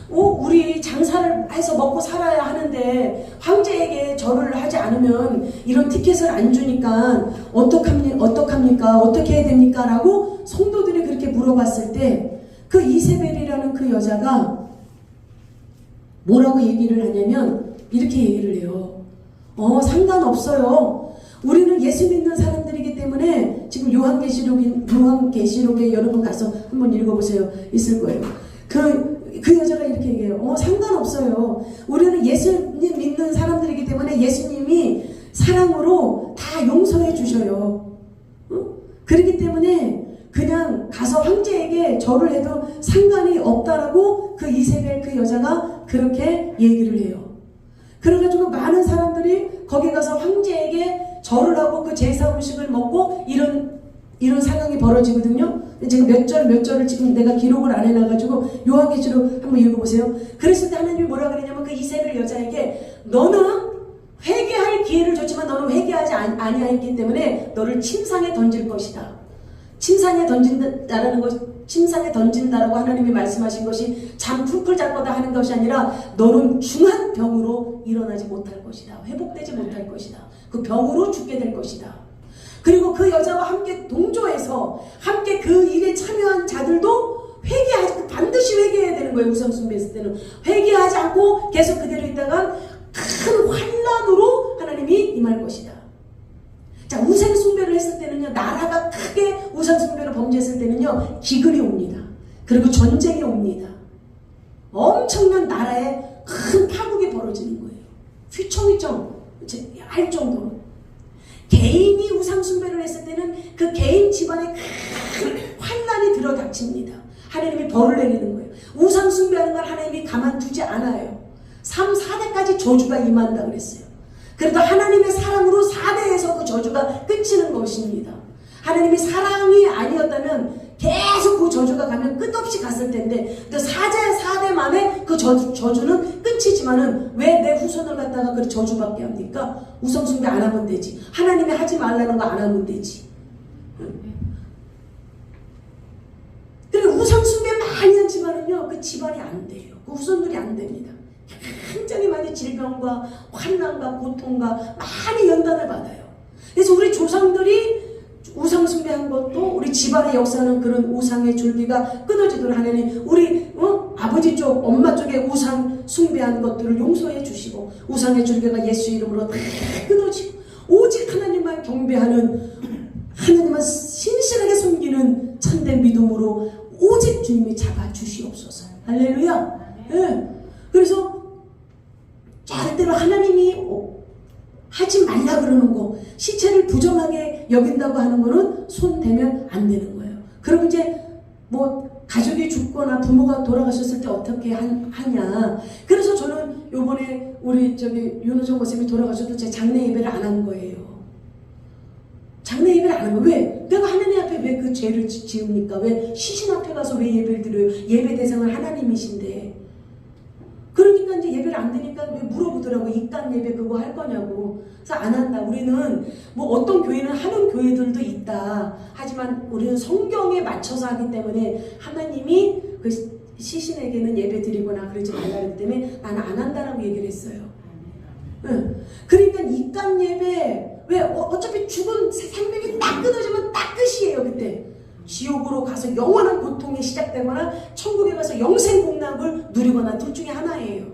A: 우리 장사를 해서 먹고 살아야 하는데 황제에게 절을 하지 않으면 이런 티켓을 안 주니까 어떡합니까? 어떻게 해야 됩니까? 라고 성도들이 그렇게 물어봤을 때 그 이세벨이라는 그 여자가 뭐라고 얘기를 하냐면 이렇게 얘기를 해요. 상관없어요. 우리는 예수 믿는 사람들이기 때문에, 지금 요한계시록에 여러분 가서 한번 읽어보세요. 있을 거예요. 그 여자가 이렇게 얘기해요. 상관없어요. 우리는 예수님 믿는 사람들이기 때문에 예수님이 사랑으로 다 용서해 주셔요. 그렇기 때문에 그냥 가서 황제에게 절을 해도 상관이 없다라고 그 이세벨 그 여자가 그렇게 얘기를 해요. 그래가지고 많은 사람들이 거기 가서 황제에게 절을 하고 그 제사 음식을 먹고 이런 상황이 벌어지거든요. 지금 몇 절을 지금 내가 기록을 안 해놔가지고 요한계시록 한번 읽어보세요. 그랬을 때 하나님이 뭐라 그러냐면 그 이세벨 여자에게 너는 회개할 기회를 줬지만 너는 회개하지 아니하였기 때문에 너를 침상에 던질 것이다. 침상에 던진다라고 하나님이 말씀하신 것이 잠 풀풀 잘 거다 하는 것이 아니라 너는 중한 병으로 일어나지 못할 것이다. 회복되지 못할 것이다. 그 병으로 죽게 될 것이다. 그리고 그 여자와 함께 동조해서 함께 그 일에 참여한 자들도 반드시 회개해야 되는 거예요. 우상숭배했을 때는 회개하지 않고 계속 그대로 있다가 큰 환난으로 하나님이 임할 것이다. 우상숭배를 했을 때는요, 나라가 크게 우상숭배를 범죄했을 때는요, 기근이 옵니다. 그리고 전쟁이 옵니다. 엄청난 나라에 큰 파국이 벌어지는 거예요. 휘청휘청 할 정도로. 개인이 우상숭배를 했을 때는 그 개인 집안에 큰 환난이 들어닥칩니다. 하나님이 벌을 내리는 거예요. 우상숭배하는 걸 하나님이 가만두지 않아요. 3, 4대까지 저주가 임한다 그랬어요. 그래도 하나님의 사랑으로 4대에서 그 저주가 끝이는 것입니다. 하나님의 사랑이 아니었다면 계속 그 저주가 가면 끝없이 갔을 텐데, 또 4대 만에 그 저주는 끝이지만은 왜 내 후손을 갖다가 그 저주받게 합니까? 우상숭배 안 하면 되지. 하나님이 하지 말라는 거 안 하면 되지. 그리고 우상숭배 많이 하지만은요, 그 집안이 안 돼요. 그 후손들이 안 됩니다. 굉장히 많이 질병과 환난과 고통과 많이 연단을 받아요. 그래서 우리 조상들이 우상숭배한 것도 우리 집안에 역사하는 그런 우상의 줄기가 끊어지도록 하나님, 우리 아버지 쪽, 엄마 쪽에 우상 숭배한 것들을 용서해 주시고, 우상의 줄기가 예수 이름으로 다 끊어지고, 오직 하나님만 경배하는, 하나님만 신실하게 섬기는 참된 믿음으로 오직 주님이 잡아주시옵소서. 할렐루야. 네. 그래서 절대로 하나님이 하지 말라 그러는 거, 시체를 부정하게 여긴다고 하는 거는 손 대면 안 되는 거예요. 그럼 이제 뭐 가족이 죽거나 부모가 돌아가셨을 때 어떻게 하냐. 그래서 저는 요번에 우리 윤호정 목사님이 돌아가셔도 제 장례 예배를 안 한 거예요. 장례 예배를 안 한 거예요. 왜? 내가 하나님 앞에 왜 그 죄를 지읍니까? 왜 시신 앞에 가서 왜 예배를 드려요? 예배 대상은 하나님이신데. 그러니까 이제 예배를 안 드니까 왜 물어보더라고. 입단 예배 그거 할 거냐고. 그래서 안 한다. 우리는 뭐 어떤 교회는 하는 교회들도 있다. 하지만 우리는 성경에 맞춰서 하기 때문에 하나님이 그 시신에게는 예배 드리거나 그러지 말라기 때문에 나는 안 한다라고 얘기를 했어요. 응. 그러니까 입단 예배, 왜 어차피 죽은 생명이 딱 끊어지면 딱 끝이에요. 그때 지옥으로 가서 영원한 고통이 시작되거나 천국에 가서 영생공락을 누리거나 둘 중에 하나예요.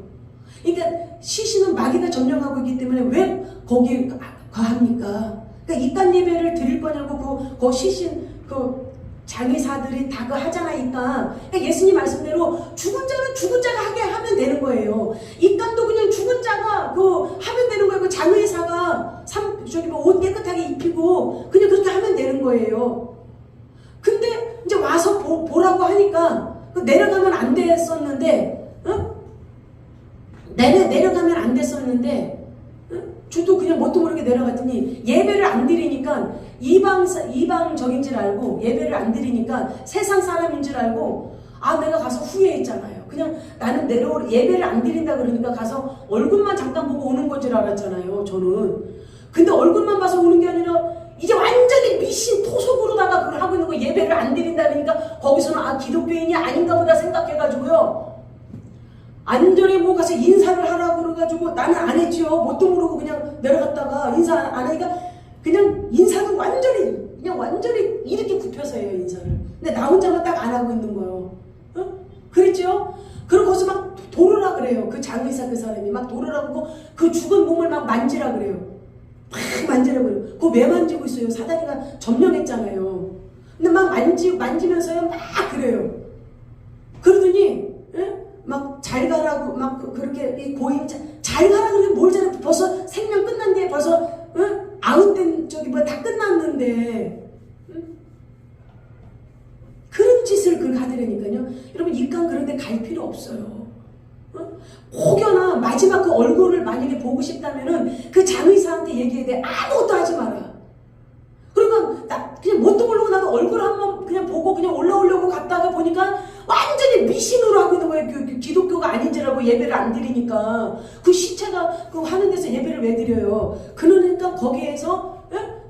A: 그러니까 시신은 마귀가 점령하고 있기 때문에 왜 거기에 가합니까? 그러니까 입단 예배를 드릴 거냐고 그 시신 그 장의사들이 다 그 하잖아. 그러니까 예수님 말씀대로 죽은 자는 죽은 자가 하게 하면 되는 거예요. 입단도 그냥 죽은 자가 그 하면 되는 거예요. 그 장의사가 옷 깨끗하게 입히고 그냥 그렇게 하면 되는 거예요. 근데 이제 와서 보라고 하니까 내려가면 안 됐었는데, 내려가면 안 됐었는데, 저도 그냥 뭣도 모르게 내려갔더니 예배를 안 드리니까 이방적인 줄 알고, 예배를 안 드리니까 세상 사람인 줄 알고, 내가 가서 후회했잖아요. 그냥 나는 예배를 안 드린다 그러니까 가서 얼굴만 잠깐 보고 오는 건 줄 알았잖아요, 저는. 근데 얼굴만 봐서 오는 게 아니라 이제 완전히 미신 토속으로다가 그걸 하고 있는 거. 예배를 안 드린다 그러니까 거기서는 기독교인이 아닌가 보다 생각해가지고요. 안전히 뭐 가서 인사를 하라고 그래가지고 나는 안 했죠. 뭣도 모르고 그냥 내려갔다가 인사 안 하니까 그냥 인사는 완전히 이렇게 굽혀서 해요, 인사를. 근데 나 혼자만 딱 안 하고 있는 거예요. 그랬죠? 그리고 거기서 막 도르라 그래요. 그 장의사 그 사람이 막 도르라고 그 죽은 몸을 막 만지라 그래요. 막 만지라고 그래요. 그거 왜 만지고 있어요? 사단이가 점령했잖아요. 근데 막 만지면서요 막 그래요. 그러더니 막 잘 가라고 막 그렇게 이 고인 잘 가라 그러면 뭘 잘해. 벌써 생명 끝난 뒤에 벌써 아웃된 다 끝났는데 그런 짓을 그렇게 하더라니까요. 여러분 입간 그런 데 갈 필요 없어요. 혹여나 마지막 그 얼굴을 만약에 보고 싶다면은 그 장의사한테 얘기해야 돼. 아무것도 하지 마라. 그러니까 나 그냥 뭣도 모르고 나도 얼굴 한번 그냥 보고 그냥 올라오려고 갔다가 보니까 완전히 미신으로 하고 있는 거예요. 그 기독교가 아닌 줄 알고 예배를 안 드리니까. 그 시체가 그 하는 데서 예배를 왜 드려요? 그러니까 거기에서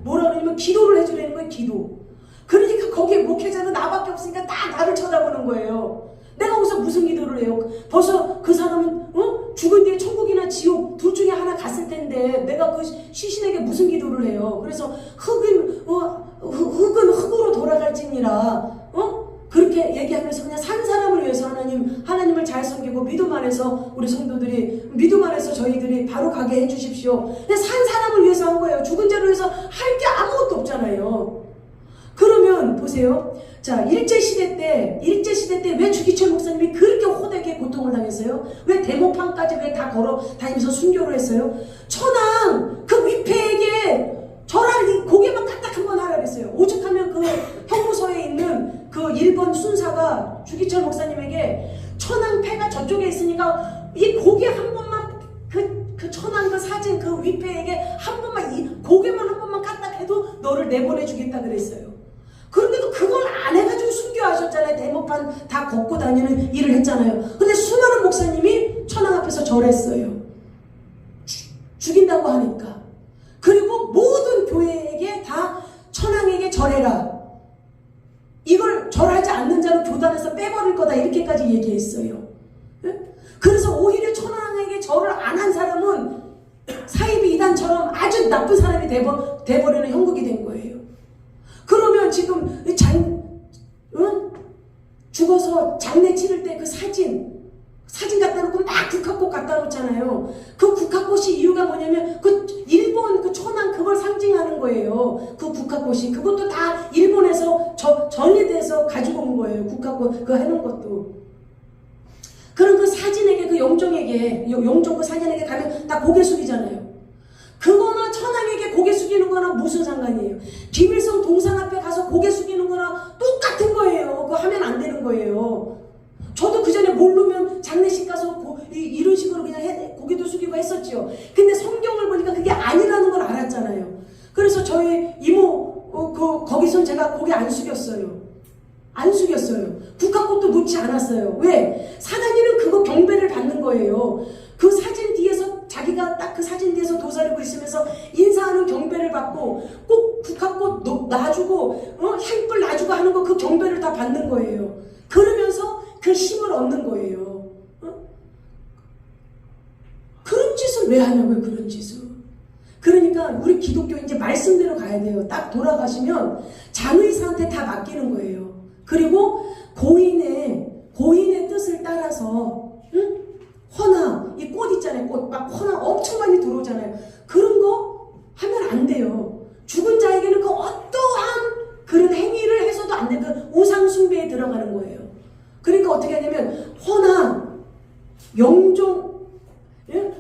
A: 뭐라 그러냐면 기도를 해주라는 거예요. 기도. 그러니까 거기에 목회자는 나밖에 없으니까 다 나를 쳐다보는 거예요. 내가 거기서 무슨 기도를 해요? 벌써 그 사람은 죽은 뒤에 천국이나 지옥 둘 중에 하나 갔을 텐데 내가 그 시신에게 무슨 기도를 해요? 그래서 흙은 흙으로 돌아갈지니라 그렇게 얘기하면서 그냥 산 사람을 위해서 하나님을 잘 섬기고 믿음 안에서 우리 성도들이 믿음 안에서 저희들이 바로 가게 해주십시오. 근데 산 사람을 위해서 한 거예요. 죽은 자를 위해서 할 게 아무것도 없잖아요. 그러면 보세요. 자, 일제시대 때 왜 주기철 목사님이 그렇게 호되게 고통을 당했어요? 왜 대모판까지 왜 다 걸어 다니면서 순교를 했어요? 천황 그 위패에게 저랑 고개만 까딱 한번 하라 그랬어요. 오죽하면 그 형무소에 있는 그 일본 순사가 주기철 목사님에게 천황패가 저쪽에 있으니까 이 고개 한 번만 그 천황 그 사진 그 위패에게 한 번만 이 고개만 한 번만 까딱 해도 너를 내보내주겠다 그랬어요. 그런데도 그걸 안 해가지고 순교하셨잖아요. 대모판 다 걷고 다니는 일을 했잖아요. 근데 수많은 목사님이 천황 앞에서 절했어요. 죽인다고 하니까. 그리고 모든 교회에게 다 천황에게 절해라. 이걸 절하지 않는 자는 교단에서 빼버릴 거다. 이렇게까지 얘기했어요. 그래서 오히려 천황에게 절을 안 한 사람은 사이비 이단처럼 아주 나쁜 사람이 돼버리는 형국이 된 거예요. 그러면 지금 죽어서 장례 치를 때 그 사진 갖다 놓고 막 국화꽃 갖다 놓잖아요. 그 국화꽃이 이유가 뭐냐면 그 일본 그 천황 그걸 상징하는 거예요. 그 국화꽃이 그것도 다 일본에서 전이돼서 가지고 온 거예요. 국화꽃 그거 해놓은 것도. 그럼 그 사진에게 그 영종 그 사진에게 가면 다 고개 숙이잖아요. 그거나 천황에게 고개 숙이는 거나 무슨 상관이에요? 김일성 동상 앞에 가서 고개 숙이는 거나 똑같은 거예요. 그거 하면 안 되는 거예요. 저도 그 전에 모르면 장례식 가서 이런 식으로 그냥 고개도 숙이고 했었지요. 근데 성경을 보니까 그게 아니라는 걸 알았잖아요. 그래서 저희 이모 거기선 제가 고개 안 숙였어요. 안 숙였어요. 국화꽃도 놓지 않았어요. 왜? 사단이는 그거 경배를 받는 거예요. 그 사진 뒤에서 자기가 딱 그 사진 뒤에서 도사리고 있으면서 인사하는 경배를 받고 꼭 국화꽃 놔주고 향불 놔주고 하는 거 그 경배를 다 받는 거예요. 그러면서 그 힘을 얻는 거예요. 그런 짓을 왜 하냐고요. 그런 짓을. 그러니까 우리 기독교 이제 말씀대로 가야 돼요. 딱 돌아가시면 장의사한테 다 맡기는 거예요. 그리고 고인의 뜻을 따라서 헌화, 이 꽃 있잖아요. 꽃 막 헌화 엄청 많이 들어오잖아요. 그런 거 하면 안 돼요. 죽은 자에게는 그 어떠한 그런 행위를 해서도 안 되고 우상 숭배에 들어가는 거예요. 그러니까 어떻게 하냐면 헌화, 영종,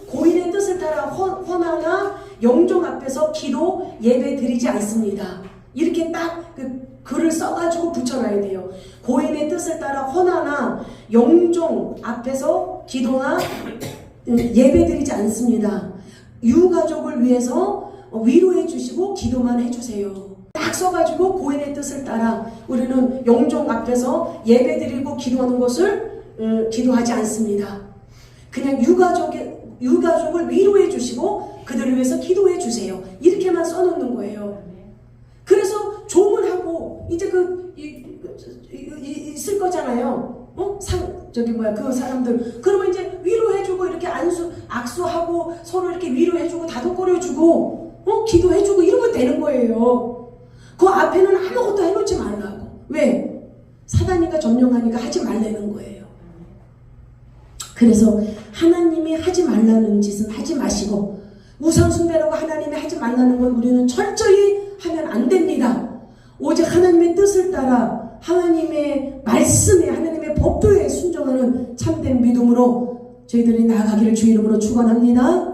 A: 고인의 뜻을 따라 헌화나 영종 앞에서 기도 예배 드리지 않습니다. 이렇게 딱 그 글을 써가지고 붙여놔야 돼요. 고인의 뜻을 따라 헌화나 영종 앞에서 기도나 예배 드리지 않습니다. 유가족을 위해서 위로해 주시고 기도만 해주세요. 딱 써가지고 고인의 뜻을 따라 우리는 영종 앞에서 예배 드리고 기도하는 것을 기도하지 않습니다. 그냥 유가족을 위로해 주시고 그들을 위해서 기도해 주세요. 이렇게만 써놓는 거예요. 그래서 조문하고 이제 있을 거잖아요. 그 사람들. 그러면 이제 위로해주고 이렇게 악수하고 서로 이렇게 위로해주고 다독거려주고 기도해주고 이러면 되는 거예요. 그 앞에는 아무것도 해놓지 말라고. 왜? 사단이가 점령하니까 하지 말라는 거예요. 그래서 하나님이 하지 말라는 짓은 하지 마시고 우상숭배라고 하나님이 하지 말라는 건 우리는 철저히 하면 안 됩니다. 오직 하나님의 뜻을 따라 하나님의 말씀에 하나님의 법도에 순종하는 참된 믿음으로 저희들이 나아가기를 주 이름으로 축원합니다.